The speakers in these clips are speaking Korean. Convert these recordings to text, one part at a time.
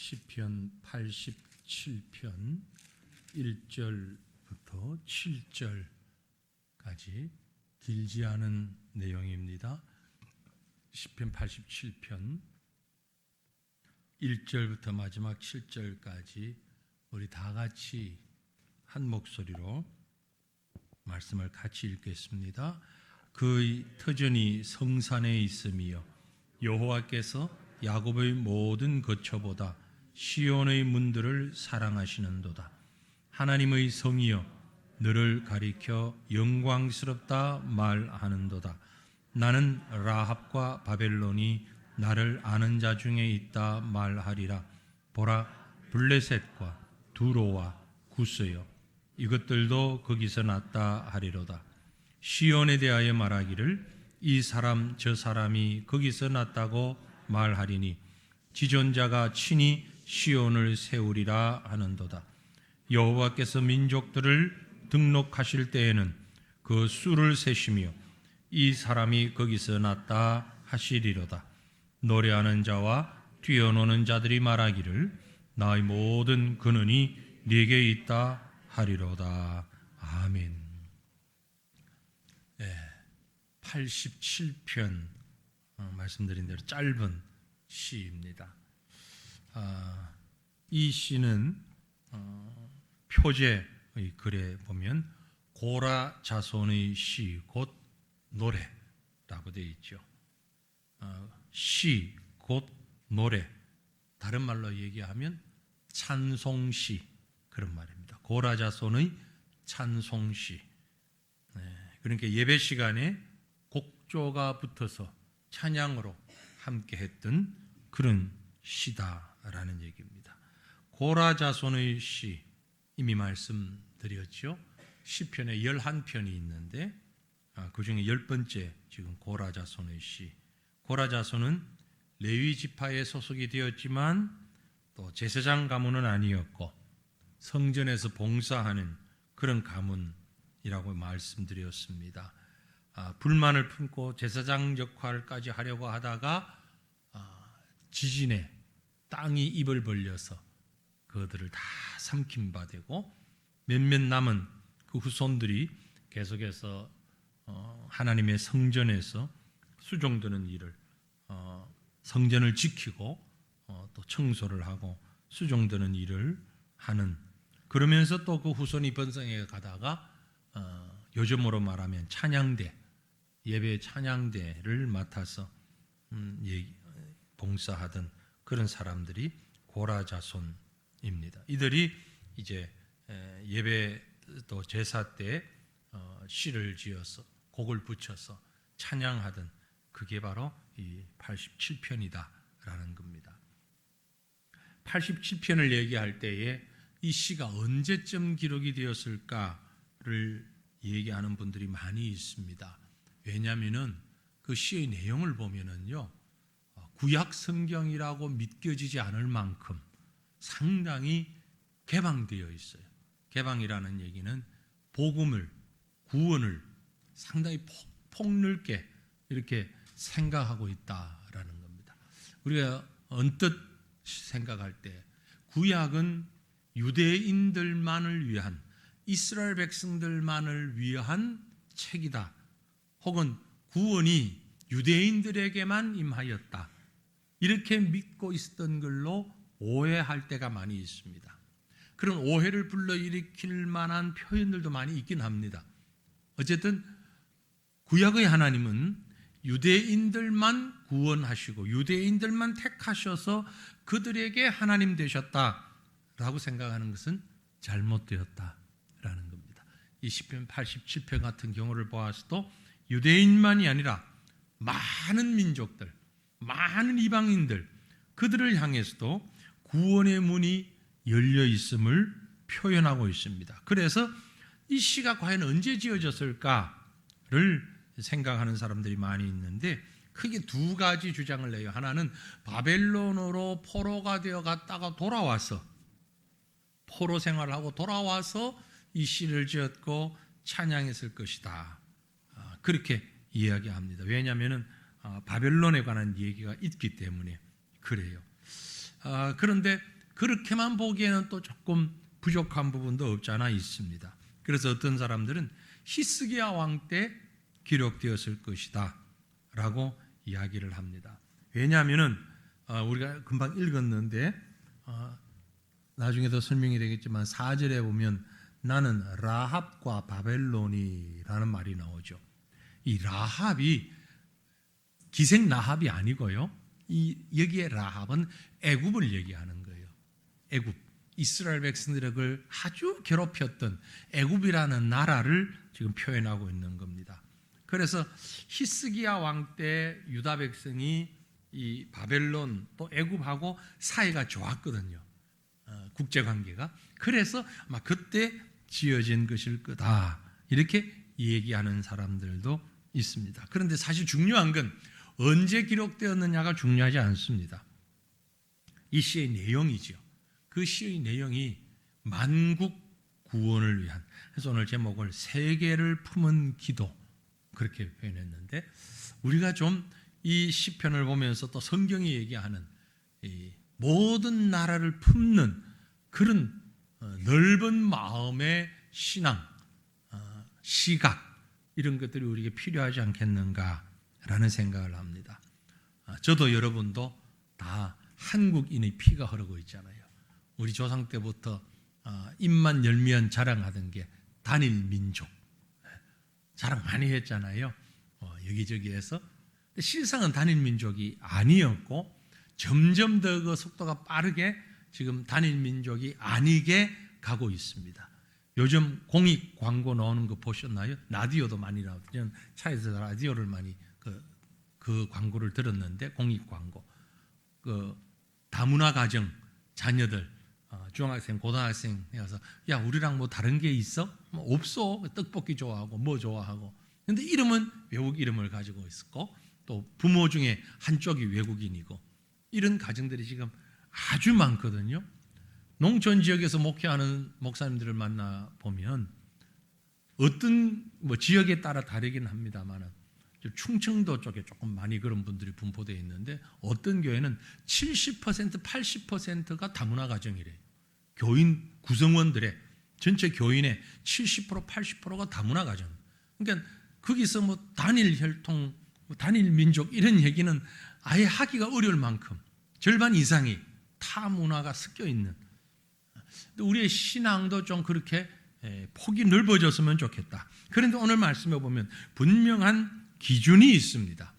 시편 87편 1절부터 7절까지 길지 않은 내용입니다. 시편 87편 1절부터 마지막 7절까지 우리 다 같이 한 목소리로 말씀을 같이 읽겠습니다. 그의 터전이 성산에 있음이요 여호와께서 야곱의 모든 거처보다 시온의 문들을 사랑하시는도다. 하나님의 성이여 너를 가리켜 영광스럽다 말하는도다. 나는 라합과 바벨론이 나를 아는 자 중에 있다 말하리라. 보라, 블레셋과 두로와 구스여 이것들도 거기서 났다 하리로다. 시온에 대하여 말하기를 이 사람 저 사람이 거기서 났다고 말하리니 지존자가 친히 시온을 세우리라 하는도다. 여호와께서 민족들을 등록하실 때에는 그 수를 세시며 이 사람이 거기서 났다 하시리로다. 노래하는 자와 뛰어노는 자들이 말하기를 나의 모든 근원이 네게 있다 하리로다. 아멘. 87편 말씀드린 대로 짧은 시입니다. 이 시는 표제의 글에 보면 고라 자손의 시, 곧 노래라고 되어 있죠. 시, 곧 노래, 다른 말로 얘기하면 찬송시, 그런 말입니다. 고라 자손의 찬송시. 그러니까 예배 시간에 곡조가 붙어서 찬양으로 함께 했던 그런 시다라는 얘기입니다. 고라 자손의 시, 이미 말씀드렸죠. 시편에 11편이 있는데 그 중에 10번째 지금 고라 자손의 시. 고라 자손은 레위 지파에 소속이 되었지만 또 제사장 가문은 아니었고 성전에서 봉사하는 그런 가문이라고 말씀드렸습니다. 불만을 품고 제사장 역할까지 하려고 하다가 지진에 땅이 입을 벌려서 그들을 다 삼킨 바 되고 몇몇 남은 그 후손들이 계속해서 하나님의 성전에서 수종드는 일을 성전을 지키고 또 청소를 하고 수종드는 일을 하는, 그러면서 또 그 후손이 번성해 가다가 요즘으로 말하면 찬양대, 예배 찬양대를 맡아서 봉사하던 그런 사람들이 고라 자손입니다. 이들이 이제 예배 또 제사 때 시를 지어서 곡을 붙여서 찬양하던 그게 바로 이 87편이다라는 겁니다. 87편을 얘기할 때에 이 시가 언제쯤 기록이 되었을까를 얘기하는 분들이 많이 있습니다. 왜냐하면은 그 시의 내용을 보면은요, 구약 성경이라고 믿겨지지 않을 만큼 상당히 개방되어 있어요. 개방이라는 얘기는 복음을, 구원을 상당히 폭넓게 이렇게 생각하고 있다라는 겁니다. 우리가 언뜻 생각할 때 구약은 유대인들만을 위한, 이스라엘 백성들만을 위한 책이다, 혹은 구원이 유대인들에게만 임하였다, 이렇게 믿고 있었던 걸로 오해할 때가 많이 있습니다. 그런 오해를 불러일으킬 만한 표현들도 많이 있긴 합니다. 어쨌든 구약의 하나님은 유대인들만 구원하시고 유대인들만 택하셔서 그들에게 하나님 되셨다라고 생각하는 것은 잘못되었다라는 겁니다. 이 시편 87편 같은 경우를 보아서도 유대인만이 아니라 많은 민족들, 많은 이방인들, 그들을 향해서도 구원의 문이 열려 있음을 표현하고 있습니다. 그래서 이 시가 과연 언제 지어졌을까를 생각하는 사람들이 많이 있는데 크게 두 가지 주장을 내요. 하나는 바벨론으로 포로가 되어 갔다가 돌아와서, 포로 생활을 하고 돌아와서 이 시를 지었고 찬양했을 것이다, 그렇게 이야기합니다. 왜냐하면 바벨론에 관한 얘기가 있기 때문에 그래요. 그런데 그렇게만 보기에는 또 조금 부족한 부분도 없지 않아 있습니다. 그래서 어떤 사람들은 히스기야 왕 때 기록되었을 것이다 라고 이야기를 합니다. 왜냐하면 우리가 금방 읽었는데 나중에 더 설명이 되겠지만 4절에 보면 나는 라합과 바벨론이라는 말이 나오죠. 이 라합이 기생 라합이 아니고요. 여기에 라합은 애굽을 얘기하는 거예요. 애굽, 이스라엘 백성들을 아주 괴롭혔던 애굽이라는 나라를 지금 표현하고 있는 겁니다. 그래서 히스기야 왕 때 유다 백성이 이 바벨론 또 애굽하고 사이가 좋았거든요. 국제관계가. 그래서 아마 그때 지어진 것일 거다 이렇게 얘기하는 사람들도 있습니다. 그런데 사실 중요한 건 언제 기록되었느냐가 중요하지 않습니다. 이 시의 내용이죠. 그 시의 내용이 만국 구원을 위한, 그래서 오늘 제목을 세계를 품은 기도 그렇게 표현했는데, 우리가 좀 이 시편을 보면서 또 성경이 얘기하는 이 모든 나라를 품는 그런 넓은 마음의 신앙, 시각 이런 것들이 우리에게 필요하지 않겠는가라는 생각을 합니다. 저도 여러분도 다 한국인의 피가 흐르고 있잖아요. 우리 조상 때부터 입만 열면 자랑하던 게 단일 민족 자랑 많이 했잖아요. 여기저기에서. 실상은 단일 민족이 아니었고 점점 더 그 속도가 빠르게 지금 단일 민족이 아니게 가고 있습니다. 요즘 공익 광고 나오는 거 보셨나요? 라디오도 많이 나오죠. 저는 차에서 라디오를 많이 그 광고를 들었는데, 공익 광고. 그 다문화 가정 자녀들 중학생, 고등학생 해서 야 우리랑 뭐 다른 게 있어? 뭐 없어. 떡볶이 좋아하고 뭐 좋아하고. 근데 이름은 외국 이름을 가지고 있었고, 또 부모 중에 한쪽이 외국인이고, 이런 가정들이 지금 아주 많거든요. 농촌 지역에서 목회하는 목사님들을 만나 보면 어떤 뭐 지역에 따라 다르긴 합니다만 충청도 쪽에 조금 많이 그런 분들이 분포되어 있는데, 어떤 교회는 70%, 80%가 다문화 가정이래요. 교인 구성원들의 전체 교인의 70%, 80%가 다문화 가정. 그러니까 거기서 뭐 단일 혈통, 단일 민족 이런 얘기는 아예 하기가 어려울 만큼 절반 이상이 타 문화가 섞여 있는. 우리의 신앙도 좀 그렇게 폭이 넓어졌으면 좋겠다. 그런데 오늘 말씀해 보면 분명한 기준이 있습니다.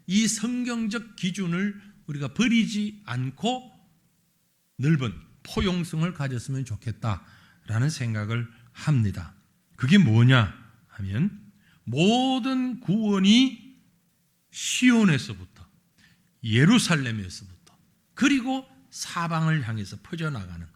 이 성경적 기준을 우리가 버리지 않고 넓은 포용성을 가졌으면 좋겠다라는 생각을 합니다. 그게 뭐냐 하면 모든 구원이 시온에서부터, 예루살렘에서부터, 그리고 사방을 향해서 퍼져나가는.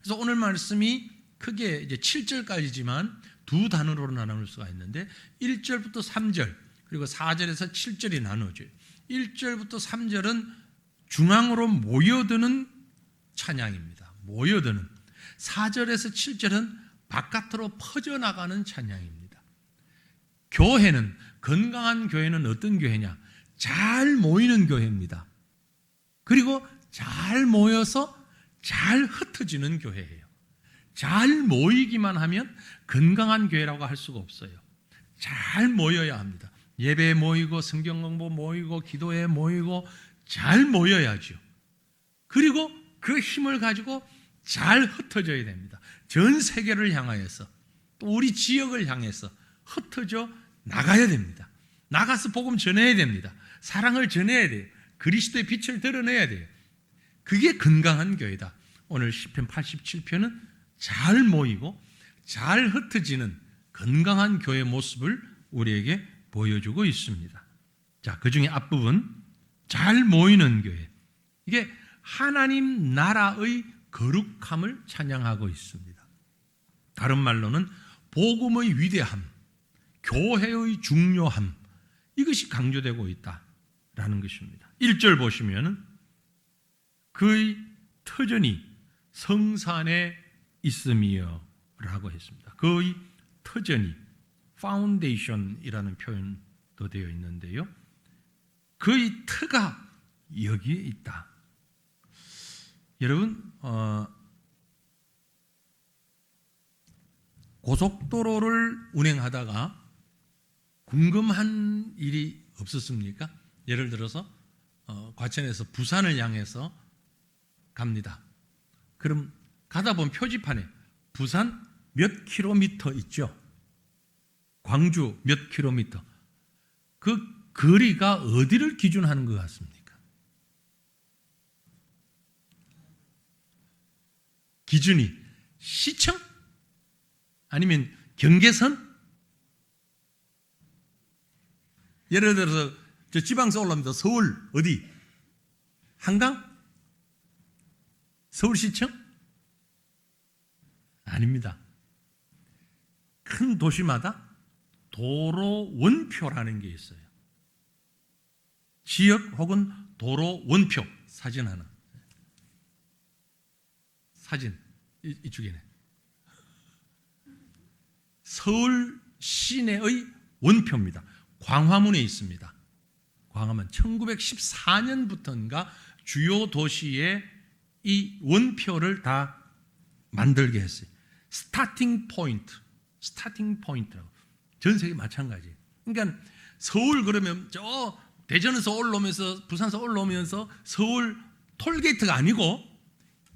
그래서 오늘 말씀이 크게 이제 7절까지지만 두 단어로 나눌 수가 있는데 1절부터 3절 그리고 4절에서 7절이 나눠져요. 1절부터 3절은 중앙으로 모여드는 찬양입니다. 모여드는. 4절에서 7절은 바깥으로 퍼져나가는 찬양입니다. 교회는, 건강한 교회는 어떤 교회냐? 잘 모이는 교회입니다. 그리고 잘 모여서 잘 흩어지는 교회예요. 잘 모이기만 하면 건강한 교회라고 할 수가 없어요. 잘 모여야 합니다. 예배에 모이고 성경 공부 모이고 기도에 모이고 잘 모여야죠. 그리고 그 힘을 가지고 잘 흩어져야 됩니다. 전 세계를 향하여서, 또 우리 지역을 향해서 흩어져 나가야 됩니다. 나가서 복음 전해야 됩니다. 사랑을 전해야 돼요. 그리스도의 빛을 드러내야 돼요. 그게 건강한 교회다. 오늘 시편 87편은 잘 모이고 잘 흩어지는 건강한 교회 모습을 우리에게 보여주고 있습니다. 자, 그 중에 앞부분 잘 모이는 교회, 이게 하나님 나라의 거룩함을 찬양하고 있습니다. 다른 말로는 복음의 위대함, 교회의 중요함, 이것이 강조되고 있다라는 것입니다. 1절 보시면 그의 터전이 성산에 있음이여 라고 했습니다. 그의 터전이 파운데이션이라는 표현도 되어 있는데요, 그의 터가 여기에 있다. 여러분 고속도로를 운행하다가 궁금한 일이 없었습니까? 예를 들어서 과천에서 부산을 향해서 갑니다. 그럼 가다 보면 표지판에 부산 몇 킬로미터 있죠? 광주 몇 킬로미터. 그 거리가 어디를 기준하는 것 같습니까? 기준이 시청? 아니면 경계선? 예를 들어서 저 지방서 올라옵니다. 서울 어디? 한강? 서울시청? 아닙니다. 큰 도시마다 도로 원표라는 게 있어요. 지역 혹은 도로 원표. 사진 하나. 사진 이쪽이네. 서울 시내의 원표입니다. 광화문에 있습니다. 광화문 1914년부터인가 주요 도시에 이 원표를 다 만들게 했어요. 스타팅 포인트라고. 전 세계 마찬가지예요. 그러니까 서울 그러면 저 대전에서 올라오면서 부산에서 올라오면서 서울 톨게이트가 아니고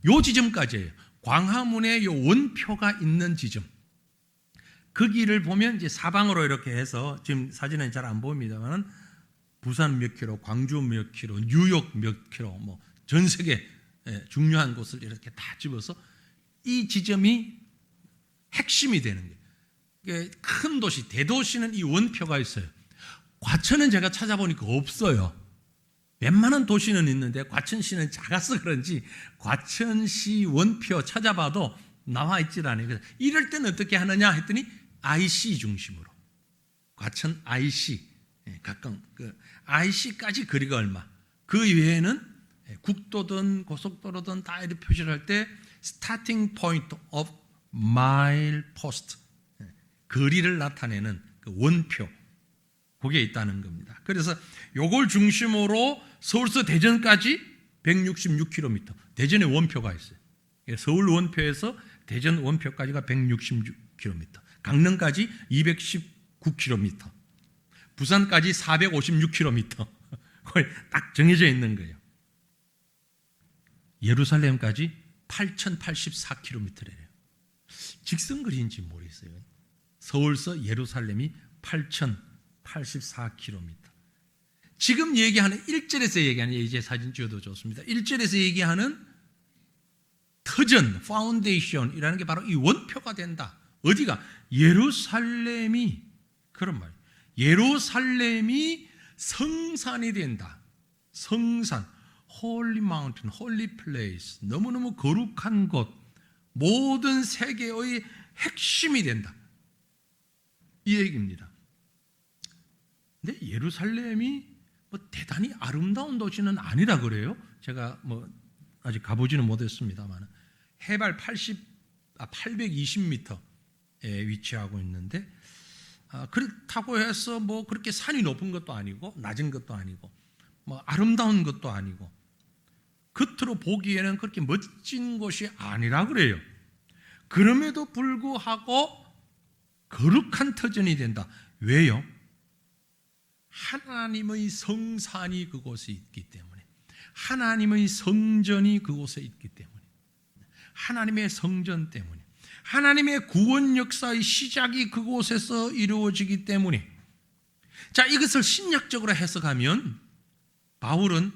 요 지점까지예요. 광화문에 요 원표가 있는 지점. 거기를 보면 이제 사방으로 이렇게 해서 지금 사진은 잘 안 보입니다만 부산 몇 킬로, 광주 몇 킬로, 뉴욕 몇 킬로, 뭐 전 세계 중요한 곳을 이렇게 다 집어서 이 지점이 핵심이 되는 거예요. 큰 도시, 대도시는 이 원표가 있어요. 과천은 제가 찾아보니까 없어요. 웬만한 도시는 있는데 과천시는 작아서 그런지 과천시 원표 찾아봐도 나와 있질 않아요. 그래서 이럴 때는 어떻게 하느냐 했더니 IC 중심으로. 과천 IC, 가까운 그 IC까지 거리가 얼마. 그 외에는 국도든 고속도로든 다 이렇게 표시를 할 때 Starting Point of Mile Post, 거리를 나타내는 그 원표, 그게 있다는 겁니다. 그래서 요걸 중심으로 서울서 대전까지 166km, 대전에 원표가 있어요. 서울 원표에서 대전 원표까지가 166km, 강릉까지 219km, 부산까지 456km, 거의 딱 정해져 있는 거예요. 예루살렘까지 8084km래요. 직선거리인지 모르겠어요. 서울서 예루살렘이 8084km. 지금 얘기하는 1절에서 얘기하는, 이제 사진 찍어도 좋습니다. 1절에서 얘기하는 터전, 파운데이션이라는 게 바로 이 원표가 된다. 어디가? 예루살렘이, 그런 말이에요. 예루살렘이 성산이 된다. 성산, 홀리 마운틴, 홀리 플레이스, 너무너무 거룩한 곳, 모든 세계의 핵심이 된다. 이 얘기입니다. 근데 예루살렘이 뭐 대단히 아름다운 도시는 아니라 그래요. 제가 뭐 아직 가보지는 못했습니다만 해발 820m에 위치하고 있는데 그렇다고 해서 뭐 그렇게 산이 높은 것도 아니고 낮은 것도 아니고 뭐 아름다운 것도 아니고 겉으로 보기에는 그렇게 멋진 곳이 아니라 그래요. 그럼에도 불구하고 거룩한 터전이 된다. 왜요? 하나님의 성산이 그곳에 있기 때문에, 하나님의 성전이 그곳에 있기 때문에, 하나님의 성전 때문에, 하나님의 구원 역사의 시작이 그곳에서 이루어지기 때문에. 자, 이것을 신약적으로 해석하면 바울은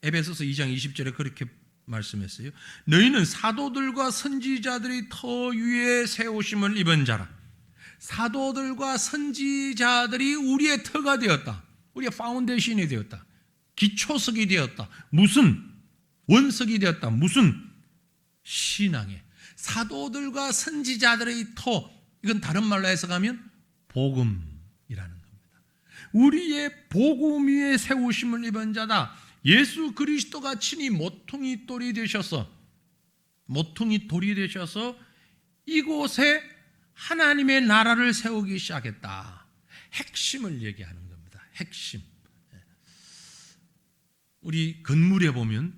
에베소서 2장 20절에 그렇게 말씀했어요. 너희는 사도들과 선지자들이 터 위에 세우심을 입은 자라. 사도들과 선지자들이 우리의 터가 되었다. 우리의 파운데이션이 되었다. 기초석이 되었다. 무슨 원석이 되었다. 무슨 신앙의 사도들과 선지자들의 터. 이건 다른 말로 해석하면 복음이라는 겁니다. 우리의 복음 위에 세우심을 입은 자다. 예수 그리스도가 친히 모퉁이 돌이 되셔서 이곳에 하나님의 나라를 세우기 시작했다. 핵심을 얘기하는 겁니다. 핵심. 우리 건물에 보면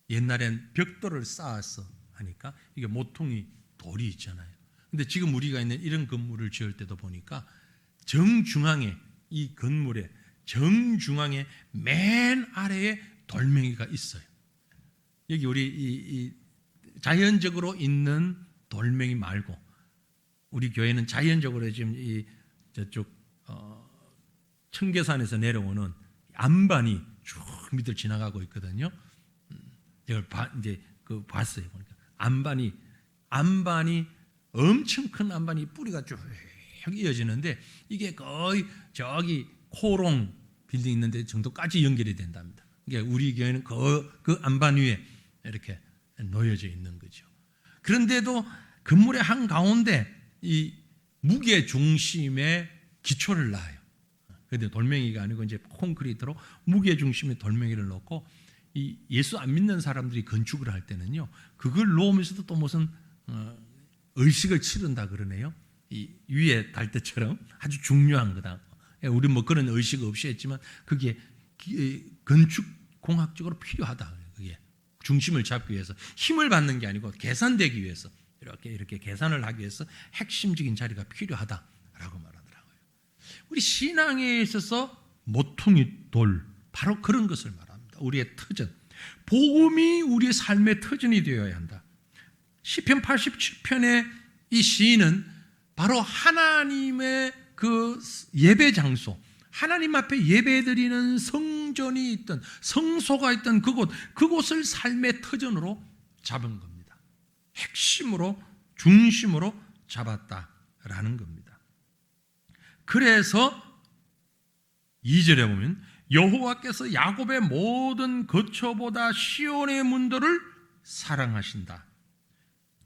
옛날엔 벽돌을 쌓아서 하니까 이게 모퉁이 돌이 있잖아요. 근데 지금 우리가 있는 이런 건물을 지을 때도 보니까 정중앙에, 이 건물의 정중앙에 맨 아래에 돌멩이가 있어요. 여기 우리 이 자연적으로 있는 돌멩이 말고 우리 교회는 자연적으로 지금 이 저쪽 청계산에서 내려오는 안반이 쭉 밑을 지나가고 있거든요. 제가 이제 봤어요. 보니까 안반이 엄청 큰 안반이 뿌리가 쭉 이어지는데 이게 거의 저기 코롱 빌딩 있는데 정도까지 연결이 된답니다. 그러니까 우리 교회는 그 안반 위에 이렇게 놓여져 있는 거죠. 그런데도 건물의 한 가운데 이 무게 중심의 기초를 놔요. 그런데 돌멩이가 아니고 이제 콘크리트로 무게 중심의 돌멩이를 놓고 이 예수 안 믿는 사람들이 건축을 할 때는요, 그걸 놓으면서도 또 무슨 의식을 치른다 그러네요. 이 위에 달 때처럼 아주 중요한 거다. 우리 뭐 그런 의식 없이 했지만 그게 건축 공학적으로 필요하다. 그게 중심을 잡기 위해서 힘을 받는 게 아니고 계산되기 위해서 이렇게 계산을 하기 위해서 핵심적인 자리가 필요하다라고 말하더라고요. 우리 신앙에 있어서 모퉁이 돌 바로 그런 것을 말합니다. 우리의 터전, 복음이 우리의 삶의 터전이 되어야 한다. 시편 87편의 이 시인은 바로 하나님의 그 예배 장소, 하나님 앞에 예배드리는 성전이 있던, 성소가 있던 그곳을 삶의 터전으로 잡은 겁니다. 핵심으로, 중심으로 잡았다라는 겁니다. 그래서 2절에 보면 여호와께서 야곱의 모든 거처보다 시온의 문들을 사랑하신다.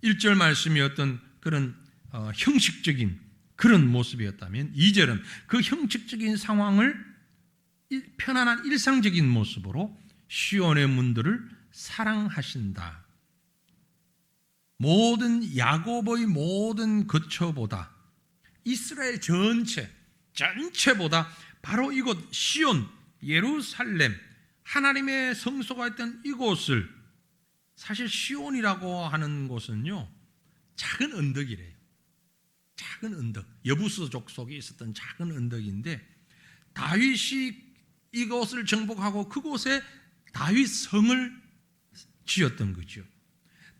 1절 말씀이 어떤 그런 형식적인 그런 모습이었다면 2절은 그 형식적인 상황을 편안한 일상적인 모습으로 시온의 문들을 사랑하신다. 모든 야곱의 모든 거처보다 이스라엘 전체보다 바로 이곳 시온, 예루살렘, 하나님의 성소가 있던 이곳을, 사실 시온이라고 하는 곳은요 작은 언덕이래요. 작은 언덕, 여부수족 속에 있었던 작은 언덕인데 다윗이 이곳을 정복하고 그곳에 다윗 성을 지었던 거죠.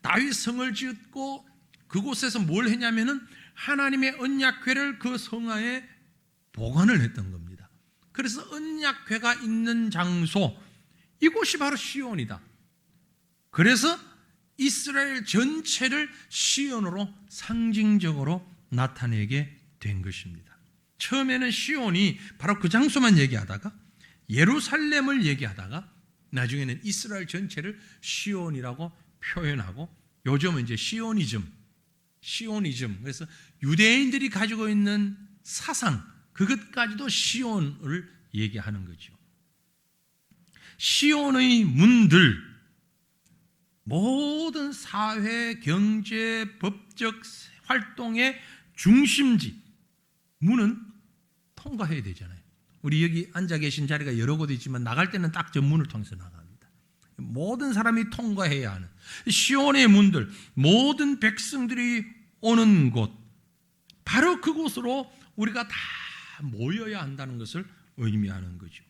다윗 성을 지었고 그곳에서 뭘 했냐면은 하나님의 언약궤를 그 성안에 보관을 했던 겁니다. 그래서 언약궤가 있는 장소, 이곳이 바로 시온이다. 그래서 이스라엘 전체를 시온으로 상징적으로 나타내게 된 것입니다. 처음에는 시온이 바로 그 장소만 얘기하다가 예루살렘을 얘기하다가 나중에는 이스라엘 전체를 시온이라고 표현하고 요즘은 이제 시오니즘, 그래서 유대인들이 가지고 있는 사상, 그것까지도 시온을 얘기하는 거죠. 시온의 문들, 모든 사회, 경제, 법적 활동의 중심지, 문은 통과해야 되잖아요. 우리 여기 앉아 계신 자리가 여러 곳 있지만 나갈 때는 딱 저 문을 통해서 나갑니다. 모든 사람이 통과해야 하는 시온의 문들, 모든 백성들이 오는 곳, 바로 그곳으로 우리가 다 모여야 한다는 것을 의미하는 거죠.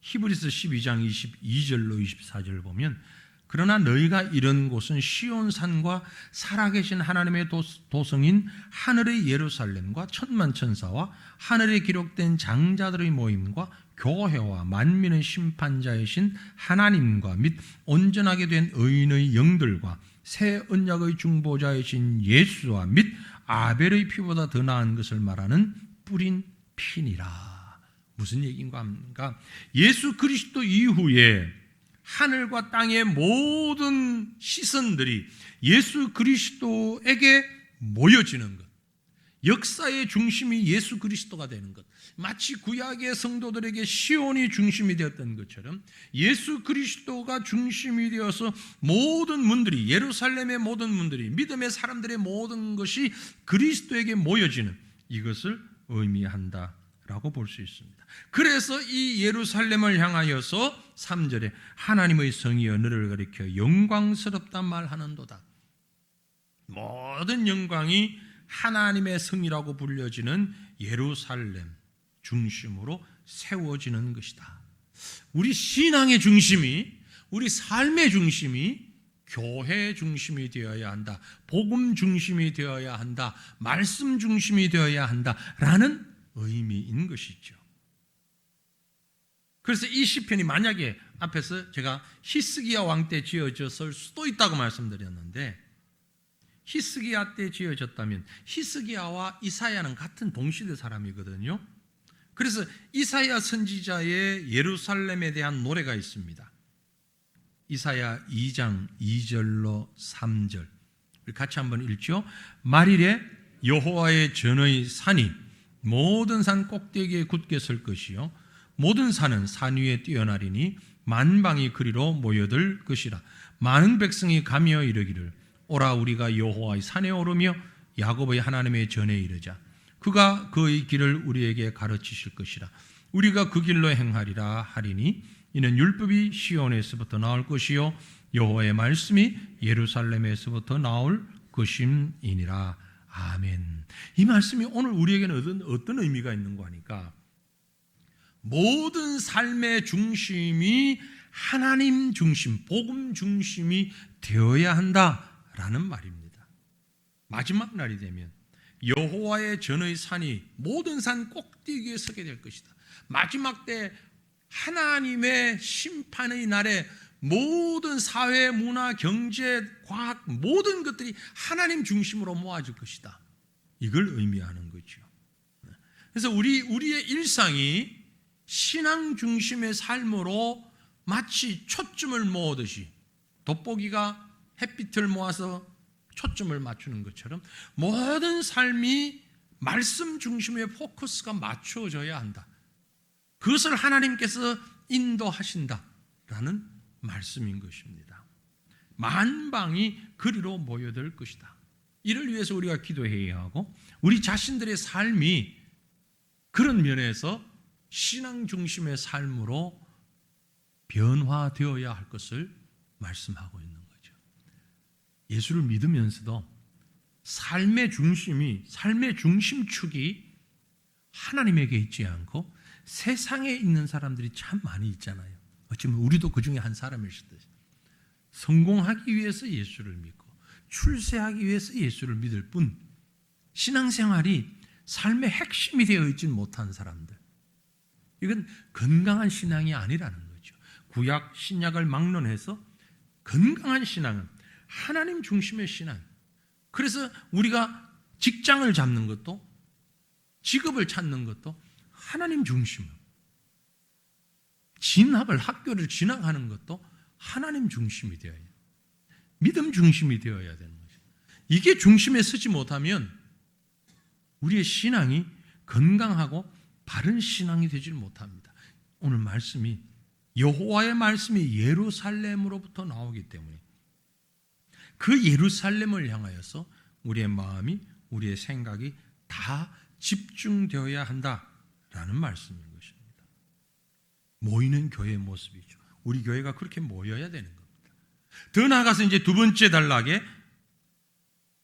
히브리서 12장 22절로 24절을 보면 그러나 너희가 이런 곳은 시온산과 살아계신 하나님의 도성인 하늘의 예루살렘과 천만 천사와 하늘에 기록된 장자들의 모임과 교회와 만민의 심판자이신 하나님과 및 온전하게 된 의인의 영들과 새 언약의 중보자이신 예수와 및 아벨의 피보다 더 나은 것을 말하는 뿌린 피니라. 무슨 얘기인가 합니까? 예수 그리스도 이후에 하늘과 땅의 모든 시선들이 예수 그리스도에게 모여지는 것, 역사의 중심이 예수 그리스도가 되는 것, 마치 구약의 성도들에게 시온이 중심이 되었던 것처럼 예수 그리스도가 중심이 되어서 모든 문들이, 예루살렘의 모든 문들이, 믿음의 사람들의 모든 것이 그리스도에게 모여지는, 이것을 의미한다라는 라고 볼 수 있습니다. 그래서 이 예루살렘을 향하여서 3절에 하나님의 성이여 너를 가리켜 영광스럽다 말하는도다. 모든 영광이 하나님의 성이라고 불려지는 예루살렘 중심으로 세워지는 것이다. 우리 신앙의 중심이, 우리 삶의 중심이 교회 중심이 되어야 한다. 복음 중심이 되어야 한다. 말씀 중심이 되어야 한다라는 의미인 것이죠. 그래서 이 시편이 만약에 앞에서 제가 히스기야 왕 때 지어졌을 수도 있다고 말씀드렸는데, 히스기야 때 지어졌다면 히스기야와 이사야는 같은 동시대 사람이거든요. 그래서 이사야 선지자의 예루살렘에 대한 노래가 있습니다. 이사야 2장 2절로 3절 같이 한번 읽죠. 말일에 여호와의 전의 산이 모든 산 꼭대기에 굳게 설 것이요 모든 산은 산 위에 뛰어나리니 만방이 그리로 모여들 것이라. 많은 백성이 가며 이르기를 오라 우리가 여호와의 산에 오르며 야곱의 하나님의 전에 이르자. 그가 그의 길을 우리에게 가르치실 것이라. 우리가 그 길로 행하리라 하리니 이는 율법이 시온에서부터 나올 것이요 여호와의 말씀이 예루살렘에서부터 나올 것임이니라. 아멘. 이 말씀이 오늘 우리에게는 어떤 의미가 있는가 하니까, 모든 삶의 중심이 하나님 중심, 복음 중심이 되어야 한다라는 말입니다. 마지막 날이 되면 여호와의 전의 산이 모든 산 꼭대기에 서게 될 것이다. 마지막 때 하나님의 심판의 날에 모든 사회, 문화, 경제, 과학 모든 것들이 하나님 중심으로 모아질 것이다. 이걸 의미하는 거죠. 그래서 우리의 일상이 신앙 중심의 삶으로 마치 초점을 모으듯이, 돋보기가 햇빛을 모아서 초점을 맞추는 것처럼 모든 삶이 말씀 중심의 포커스가 맞춰져야 한다. 그것을 하나님께서 인도하신다라는 말씀인 것입니다. 만방이 그리로 모여들 것이다. 이를 위해서 우리가 기도해야 하고, 우리 자신들의 삶이 그런 면에서 신앙 중심의 삶으로 변화되어야 할 것을 말씀하고 있는 거죠. 예수를 믿으면서도 삶의 중심이, 삶의 중심축이 하나님에게 있지 않고 세상에 있는 사람들이 참 많이 있잖아요. 어쩌면 우리도 그 중에 한 사람일 수도 있어요. 성공하기 위해서 예수를 믿고 출세하기 위해서 예수를 믿을 뿐 신앙생활이 삶의 핵심이 되어 있지 못한 사람들, 이건 건강한 신앙이 아니라는 거죠. 구약, 신약을 막론해서 건강한 신앙은 하나님 중심의 신앙. 그래서 우리가 직장을 잡는 것도, 직업을 찾는 것도 하나님 중심, 진학을, 학교를 진학하는 것도 하나님 중심이 되어야 해요. 믿음 중심이 되어야 되는 거죠. 이게 중심에 서지 못하면 우리의 신앙이 건강하고 바른 신앙이 되질 못합니다. 오늘 말씀이, 여호와의 말씀이 예루살렘으로부터 나오기 때문에 그 예루살렘을 향하여서 우리의 마음이, 우리의 생각이 다 집중되어야 한다라는 말씀인 것입니다. 모이는 교회의 모습이죠. 우리 교회가 그렇게 모여야 되는 겁니다. 더 나아가서 이제 두 번째 단락에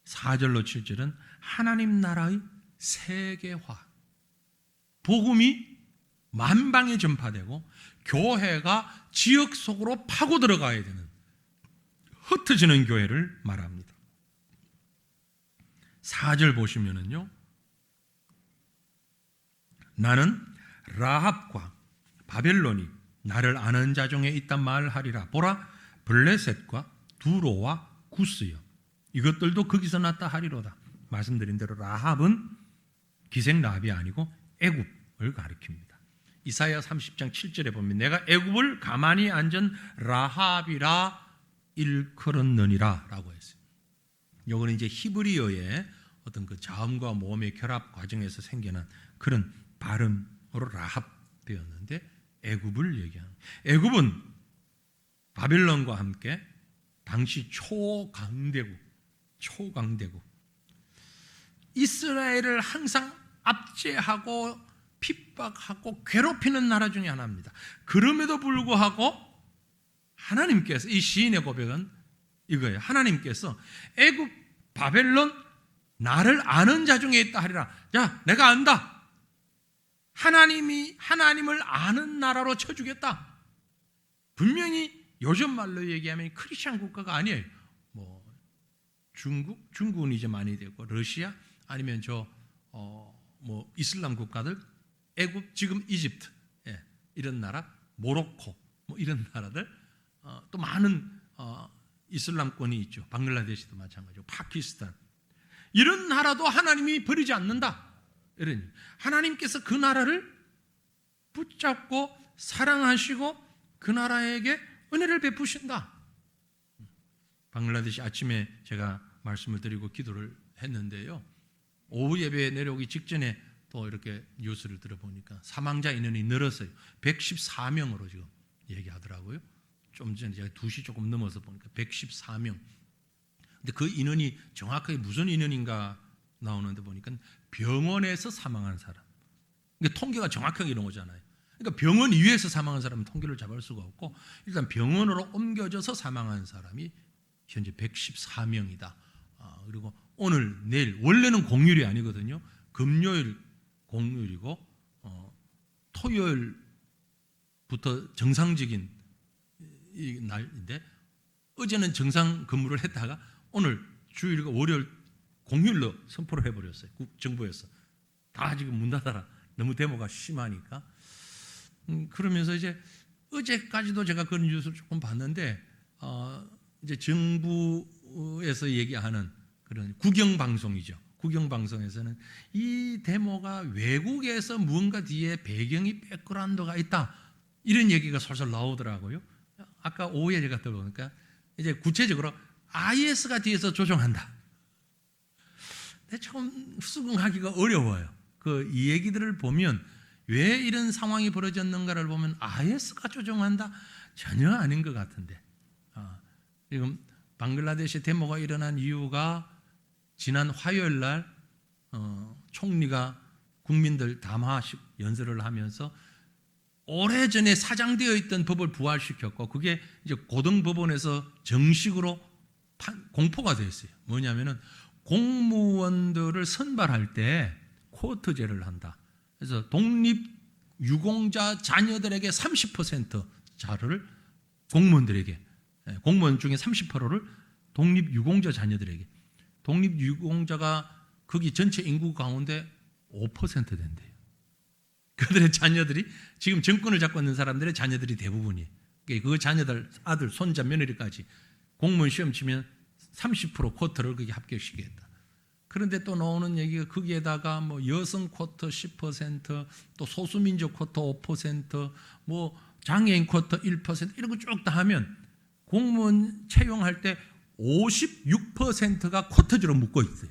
4절로 7절은 하나님 나라의 세계화, 복음이 만방에 전파되고 교회가 지역 속으로 파고 들어가야 되는, 흩어지는 교회를 말합니다. 4절 보시면은요, 나는 라합과 바벨론이 나를 아는 자 중에 있단 말하리라. 보라, 블레셋과 두로와 구스여, 이것들도 거기서 났다 하리로다. 말씀드린 대로 라합은 기생 라합이 아니고 애굽을 가리킵니다. 이사야 30장 7절에 보면 내가 애굽을 가만히 앉은 라합이라 일컬었느니라 라고 했어요. 이거는 이제 히브리어의 어떤 그 자음과 모음의 결합 과정에서 생겨난 그런 발음으로 라합 되었는데, 애굽을 얘기하는, 애굽은 바벨론과 함께 당시 초강대국, 이스라엘을 항상 압제하고 핍박하고 괴롭히는 나라 중에 하나입니다. 그럼에도 불구하고 하나님께서, 이 시인의 고백은 이거예요. 하나님께서 애굽, 바벨론, 나를 아는 자 중에 있다 하리라. 야, 내가 안다. 하나님을 아는 나라로 쳐주겠다. 분명히 요즘 말로 얘기하면 크리스천 국가가 아니에요. 뭐 중국은 이제 많이 되고, 러시아 아니면 뭐 이슬람 국가들, 애굽, 지금 이집트, 이런 나라, 모로코, 뭐 이런 나라들, 또 많은 이슬람권이 있죠. 방글라데시도 마찬가지고, 파키스탄, 이런 나라도 하나님이 버리지 않는다. 이런, 하나님께서 그 나라를 붙잡고 사랑하시고 그 나라에게 은혜를 베푸신다. 방글라데시 아침에 제가 말씀을 드리고 기도를 했는데요, 오후 예배에 내려오기 직전에 또 이렇게 뉴스를 들어보니까 사망자 인원이 늘었어요. 114명으로 지금 얘기하더라고요. 좀 전에 제가 2시 조금 넘어서 보니까 114명. 근데 그 인원이 정확하게 무슨 인원인가 나오는데 보니까 병원에서 사망한 사람. 그러니까 통계가 정확하게 이런 거잖아요. 그러니까 병원 이외에서 사망한 사람은 통계를 잡을 수가 없고, 일단 병원으로 옮겨져서 사망한 사람이 현재 114명이다. 그리고 오늘, 내일, 원래는 공휴일이 아니거든요. 금요일 공휴일이고, 토요일부터 정상적인 이 날인데, 어제는 정상 근무를 했다가 오늘 주일과 월요일 공휴일로 선포를 해버렸어요. 정부에서. 다 지금 문 닫아라. 너무 데모가 심하니까. 그러면서 이제 어제까지도 제가 그런 뉴스를 조금 봤는데, 이제 정부에서 얘기하는 그런 국영방송이죠. 국영방송에서는 이 데모가 외국에서 무언가 뒤에 배경이 백그라운드가 있다, 이런 얘기가 솔솔 나오더라고요. 아까 오후에 제가 들어보니까 이제 구체적으로 IS가 뒤에서 조종한다. 근데 조금 수긍하기가 어려워요. 이 얘기들을 보면 왜 이런 상황이 벌어졌는가를 보면 IS가 조종한다? 전혀 아닌 것 같은데. 지금 방글라데시 데모가 일어난 이유가 지난 화요일 날 총리가 국민들 담화식 연설을 하면서 오래전에 사장되어 있던 법을 부활시켰고, 그게 이제 고등법원에서 정식으로 공포가 됐어요. 뭐냐면은 공무원들을 선발할 때 쿼터제를 한다. 그래서 독립 유공자 자녀들에게 30% 자를 공무원들에게, 공무원 중에 30%를 독립 유공자 자녀들에게, 독립 유공자가 거기 전체 인구 가운데 5% 된대요. 그들의 자녀들이, 지금 정권을 잡고 있는 사람들의 자녀들이 대부분이에요. 그 자녀들, 아들, 손자, 며느리까지 공무원 시험 치면 30% 쿼터를 거기 합격시키겠다. 그런데 또 나오는 얘기가 거기에다가 뭐 여성 쿼터 10%, 또 소수민족 쿼터 5%, 뭐 장애인 쿼터 1% 이런 거 쭉 다 하면 공무원 채용할 때 56%가 쿼터제로 묶어 있어요.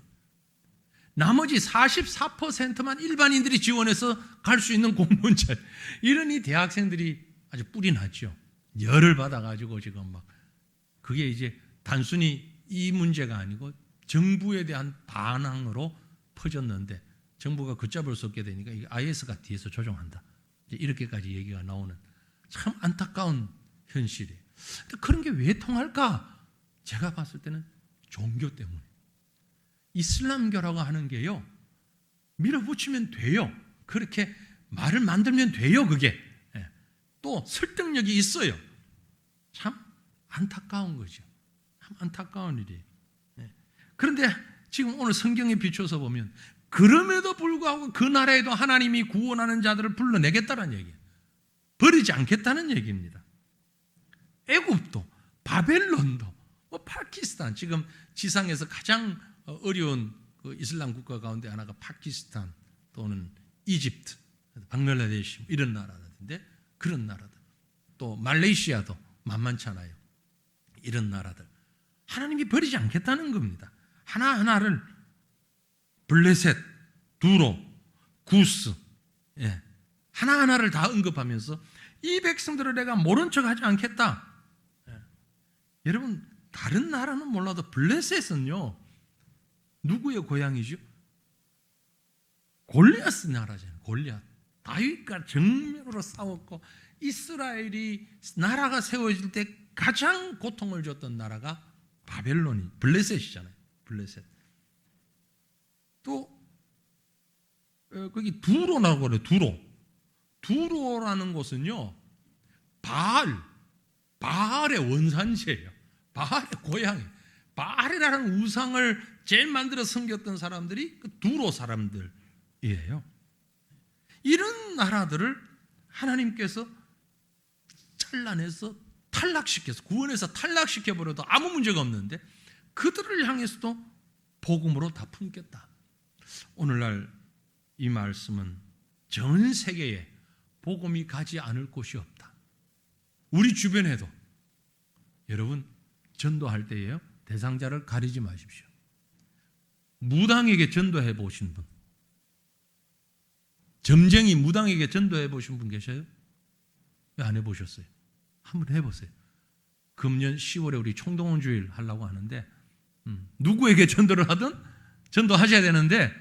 나머지 44%만 일반인들이 지원해서 갈 수 있는 공무원 자, 이러니 대학생들이 아주 뿔이 났죠. 열을 받아가지고 지금 막, 그게 이제 단순히 이 문제가 아니고 정부에 대한 반항으로 퍼졌는데, 정부가 걷잡을 수 없게 되니까 이게 IS가 뒤에서 조종한다, 이렇게까지 얘기가 나오는 참 안타까운 현실이에요. 근데 그런 게 왜 통할까? 제가 봤을 때는 종교 때문에. 이슬람교라고 하는 게요, 밀어붙이면 돼요. 그렇게 말을 만들면 돼요. 그게 또 설득력이 있어요. 참 안타까운 거죠. 참 안타까운 일이에요. 그런데 지금 오늘 성경에 비춰서 보면, 그럼에도 불구하고 그 나라에도 하나님이 구원하는 자들을 불러내겠다는 얘기예요. 버리지 않겠다는 얘기입니다. 애굽도, 바벨론도, 파키스탄, 지금 지상에서 가장 어려운 그 이슬람 국가 가운데 하나가 파키스탄 또는 이집트, 방글라데시 이런 나라들인데, 그런 나라들, 또 말레이시아도 만만찮아요. 이런 나라들 하나님이 버리지 않겠다는 겁니다. 하나하나를 블레셋, 두로, 구스, 하나하나를 다 언급하면서 이 백성들을 내가 모른 척하지 않겠다. 여러분, 다른 나라는 몰라도 블레셋은요, 누구의 고향이죠? 골리앗 나라잖아요. 골리앗. 다윗과 정면으로 싸웠고 이스라엘이 나라가 세워질 때 가장 고통을 줬던 나라가 바벨론이 블레셋이잖아요. 블레셋. 또 거기 두로라고 그래요. 두로라는 곳은요, 바알의 원산지예요. 바알의 고향이에요. 바알이라는 우상을 제일 만들어 섬겼던 사람들이 그 두로 사람들이에요. 이런 나라들을 하나님께서 잘라내서 탈락시켜서 구원해서 탈락시켜버려도 아무 문제가 없는데 그들을 향해서도 복음으로 다 품겠다. 오늘날 이 말씀은 전 세계에 복음이 가지 않을 곳이 없다. 우리 주변에도 여러분 전도할 때에요, 대상자를 가리지 마십시오. 무당에게 전도해 보신 분, 점쟁이 무당에게 전도해 보신 분 계셔요? 왜 안 해보셨어요? 한번 해보세요. 금년 10월에 우리 총동원 주일 하려고 하는데 누구에게 전도를 하든 전도하셔야 되는데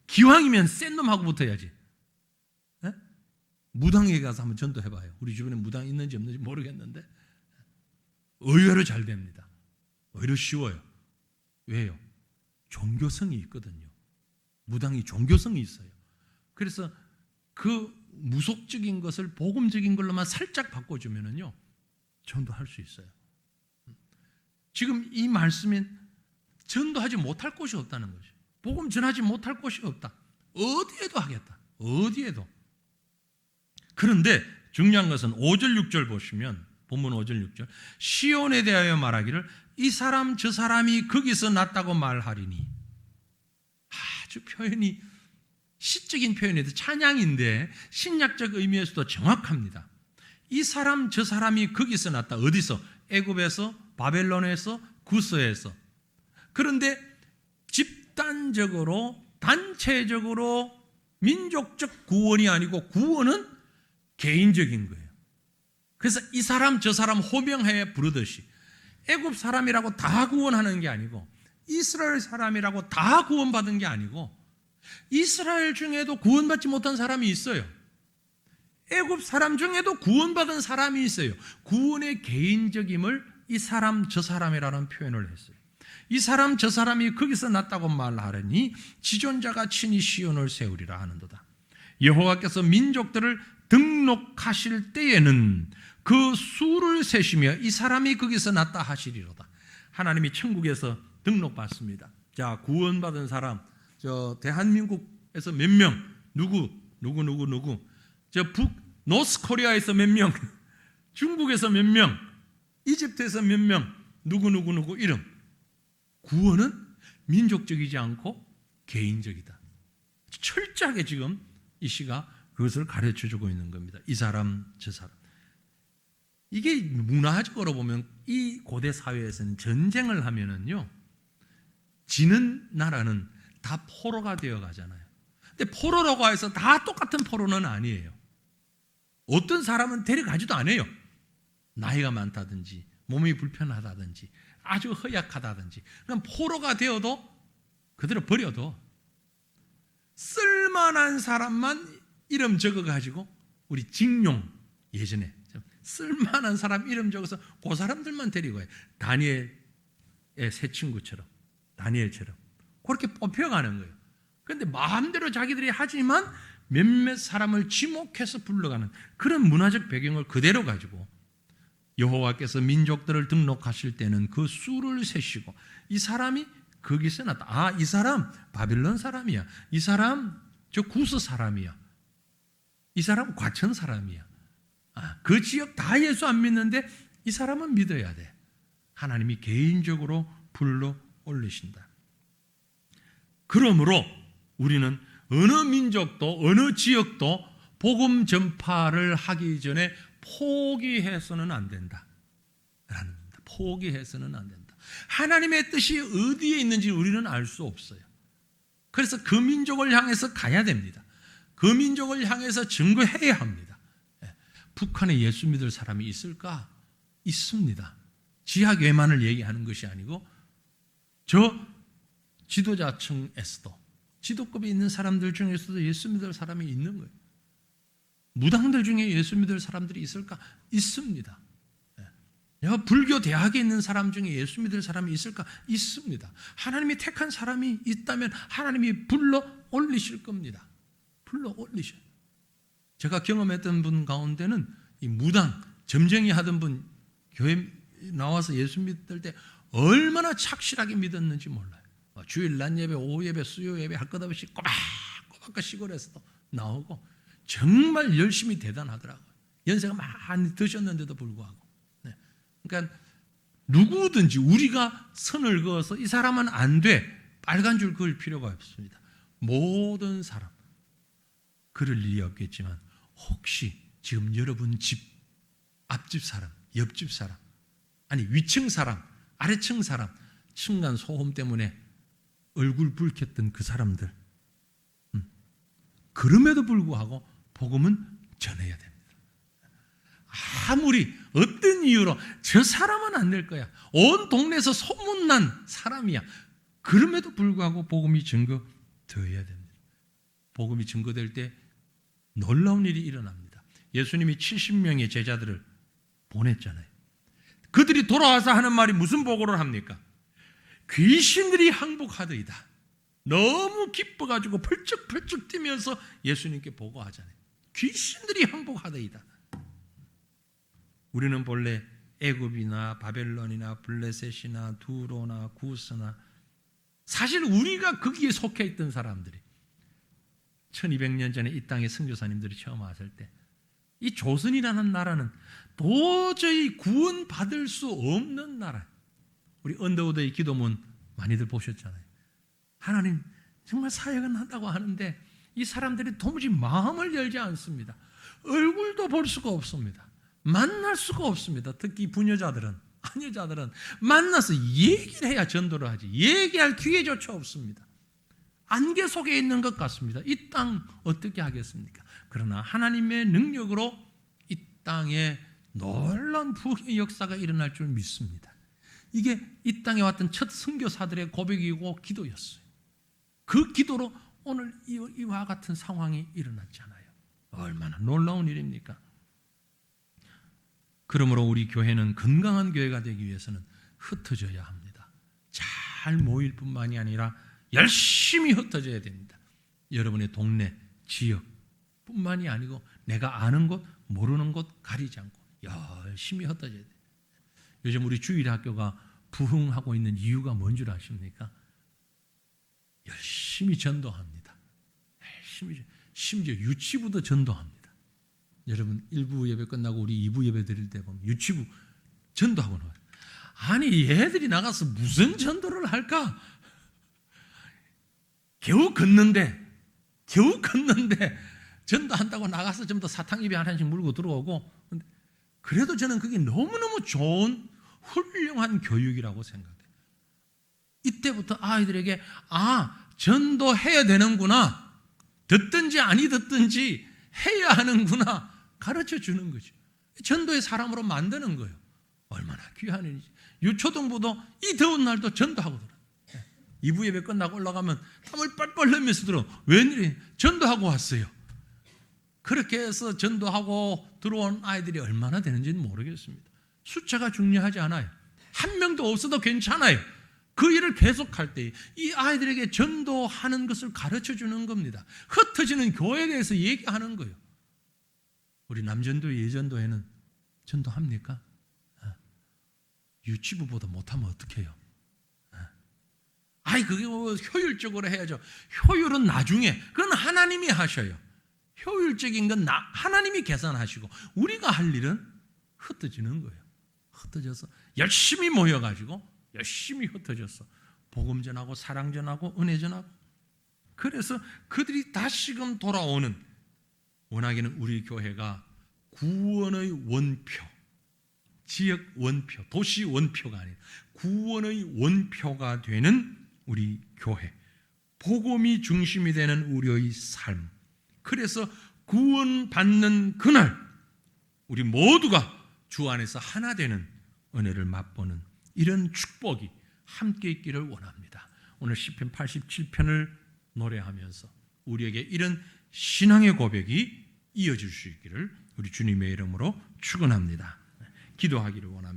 기왕이면 센 놈하고 붙어야지. 네? 무당에게 가서 한번 전도해봐요. 우리 주변에 무당 있는지 없는지 모르겠는데 의외로 잘 됩니다. 의외로 쉬워요. 왜요? 종교성이 있거든요. 무당이 종교성이 있어요. 그래서 그 무속적인 것을 복음적인 걸로만 살짝 바꿔주면은요, 전도할 수 있어요. 지금 이 말씀은 전도하지 못할 곳이 없다는 거죠. 복음 전하지 못할 곳이 없다. 어디에도 하겠다. 어디에도. 그런데 중요한 것은 5절 6절 보시면, 본문 5절 6절, 시온에 대하여 말하기를 이 사람 저 사람이 거기서 났다고 말하리니. 아주 표현이 시적인 표현에도 찬양인데 신약적 의미에서도 정확합니다. 이 사람 저 사람이 거기서 났다. 어디서? 애굽에서, 바벨론에서, 구스에서. 그런데 집단적으로, 단체적으로 민족적 구원이 아니고 구원은 개인적인 거예요. 그래서 이 사람 저 사람 호명해 부르듯이 애굽 사람이라고 다 구원하는 게 아니고 이스라엘 사람이라고 다 구원받은 게 아니고 이스라엘 중에도 구원받지 못한 사람이 있어요. 애굽 사람 중에도 구원받은 사람이 있어요. 구원의 개인적임을 이 사람 저 사람이라는 표현을 했어요. 이 사람 저 사람이 거기서 났다고 말하려니 지존자가 친히 시온을 세우리라 하는도다. 여호와께서 민족들을 등록하실 때에는 그 수를 세시며 이 사람이 거기서 났다 하시리로다. 하나님이 천국에서 등록받습니다. 자, 구원받은 사람, 저 대한민국에서 몇 명, 누구, 저 노스코리아에서 몇 명, 중국에서 몇 명, 이집트에서 몇 명, 누구 이름. 구원은 민족적이지 않고 개인적이다. 철저하게 지금 이 시가 그것을 가르쳐주고 있는 겁니다. 이 사람, 저 사람. 이게 문화적으로 보면 이 고대 사회에서는 전쟁을 하면은요, 지는 나라는 다 포로가 되어 가잖아요. 근데 포로라고 해서 다 똑같은 포로는 아니에요. 어떤 사람은 데려가지도 않아요. 나이가 많다든지 몸이 불편하다든지 아주 허약하다든지. 그럼 포로가 되어도 그대로 버려도 쓸만한 사람만 이름 적어가지고, 우리 징용 예전에 쓸만한 사람 이름 적어서 그 사람들만 데리고 가요. 다니엘의 세 친구처럼, 다니엘처럼 그렇게 뽑혀가는 거예요. 그런데 마음대로 자기들이 하지만 몇몇 사람을 지목해서 불러가는 그런 문화적 배경을 그대로 가지고 여호와께서 민족들을 등록하실 때는 그 수를 세시고, 이 사람이 거기서 났다. 아, 이 사람 바빌론 사람이야. 이 사람 저 구스 사람이야. 이 사람 과천 사람이야. 아, 그 지역 다 예수 안 믿는데 이 사람은 믿어야 돼. 하나님이 개인적으로 불러 올리신다. 그러므로 우리는 어느 민족도 어느 지역도 복음 전파를 하기 전에 포기해서는 안 된다. 라는 겁니다. 포기해서는 안 된다. 하나님의 뜻이 어디에 있는지 우리는 알 수 없어요. 그래서 그 민족을 향해서 가야 됩니다. 그 민족을 향해서 증거해야 합니다. 북한에 예수 믿을 사람이 있을까? 있습니다. 지하교회만을 얘기하는 것이 아니고 저 지도자층에서도, 지도급에 있는 사람들 중에서도 예수 믿을 사람이 있는 거예요. 무당들 중에 예수 믿을 사람들이 있을까? 있습니다. 불교 대학에 있는 사람 중에 예수 믿을 사람이 있을까? 있습니다. 하나님이 택한 사람이 있다면 하나님이 불러 올리실 겁니다. 불러 올리셔요. 제가 경험했던 분 가운데는 이 무당, 점쟁이 하던 분 교회 나와서 예수 믿을 때 얼마나 착실하게 믿었는지 몰라요. 주일 낮 예배, 오후 예배, 수요 예배 할 것 없이 꼬박꼬박 시골에서도 나오고 정말 열심히 대단하더라고요. 연세가 많이 드셨는데도 불구하고. 그러니까 누구든지 우리가 선을 그어서 이 사람은 안 돼, 빨간 줄 그을 필요가 없습니다. 모든 사람 그럴 일이 없겠지만 혹시 지금 여러분 집, 앞집 사람, 옆집 사람, 아니 위층 사람, 아래층 사람, 층간 소음 때문에 얼굴 붉혔던 그 사람들, 그럼에도 불구하고 복음은 전해야 됩니다. 아무리 어떤 이유로 저 사람은 안 될 거야, 온 동네에서 소문난 사람이야, 그럼에도 불구하고 복음이 증거되어야 됩니다. 복음이 증거될 때 놀라운 일이 일어납니다. 예수님이 70명의 제자들을 보냈잖아요. 그들이 돌아와서 하는 말이 무슨 보고를 합니까? 귀신들이 항복하더이다. 너무 기뻐가지고 펄쩍펄쩍 뛰면서 예수님께 보고하잖아요. 귀신들이 항복하더이다. 우리는 본래 애굽이나 바벨론이나 블레셋이나 두로나 구스나, 사실 우리가 거기에 속해 있던 사람들이 1200년 전에 이 땅에 선교사님들이 처음 왔을 때 이 조선이라는 나라는 도저히 구원받을 수 없는 나라. 우리 언더우드의 기도문 많이들 보셨잖아요. 하나님 정말 사역은 한다고 하는데 이 사람들이 도무지 마음을 열지 않습니다. 얼굴도 볼 수가 없습니다. 만날 수가 없습니다. 특히 부녀자들은, 아녀자들은 만나서 얘기를 해야 전도를 하지 얘기할 기회조차 없습니다. 안개 속에 있는 것 같습니다. 이 땅 어떻게 하겠습니까? 그러나 하나님의 능력으로 이 땅에 놀라운 부흥의 역사가 일어날 줄 믿습니다. 이게 이 땅에 왔던 첫 선교사들의 고백이고 기도였어요. 그 기도로 오늘 이와 같은 상황이 일어났잖아요. 얼마나 놀라운 일입니까? 그러므로 우리 교회는 건강한 교회가 되기 위해서는 흩어져야 합니다. 잘 모일 뿐만이 아니라 열심히 흩어져야 됩니다. 여러분의 동네, 지역 뿐만이 아니고 내가 아는 곳, 모르는 곳 가리지 않고 열심히 흩어져야 돼요. 요즘 우리 주일학교가 부흥하고 있는 이유가 뭔 줄 아십니까? 열심히 전도합니다. 열심히, 심지어 유치부도 전도합니다. 여러분 1부 예배 끝나고 우리 2부 예배 드릴 때 보면 유치부 전도하고 나와요. 아니 얘들이 나가서 무슨 전도를 할까? 겨우 걷는데 전도한다고 나가서 좀 더 사탕입에 하나씩 물고 들어오고, 그래도 저는 그게 너무너무 좋은 훌륭한 교육이라고 생각해요. 이때부터 아이들에게 전도해야 되는구나, 듣든지 아니 듣든지 해야 하는구나 가르쳐 주는 거죠. 전도의 사람으로 만드는 거예요. 얼마나 귀한 일이지. 유초등부도 이 더운 날도 전도하고 들어요. 2부 예배 끝나고 올라가면 땀을 뻘뻘 흘리면서 들어. 웬일이? 전도하고 왔어요. 그렇게 해서 전도하고 들어온 아이들이 얼마나 되는지는 모르겠습니다. 숫자가 중요하지 않아요. 한 명도 없어도 괜찮아요. 그 일을 계속할 때 이 아이들에게 전도하는 것을 가르쳐 주는 겁니다. 흩어지는 교회에 대해서 얘기하는 거예요. 우리 남전도 예전도에는 전도합니까? 유치부보다 못하면 어떡해요? 그게 효율적으로 해야죠. 효율은 나중에, 그건 하나님이 하셔요. 효율적인 건 하나님이 계산하시고 우리가 할 일은 흩어지는 거예요. 흩어져서 열심히 모여가지고 열심히 흩어져서 복음 전하고 사랑 전하고 은혜 전하고, 그래서 그들이 다시금 돌아오는, 워낙에는 우리 교회가 구원의 원표, 지역 원표, 도시 원표가 아닌 구원의 원표가 되는 우리 교회, 복음이 중심이 되는 우리의 삶. 그래서 구원받는 그날 우리 모두가 주 안에서 하나 되는 은혜를 맛보는 이런 축복이 함께 있기를 원합니다. 오늘 시편 87편을 노래하면서 우리에게 이런 신앙의 고백이 이어질 수 있기를 우리 주님의 이름으로 축원합니다. 기도하기를 원합니다.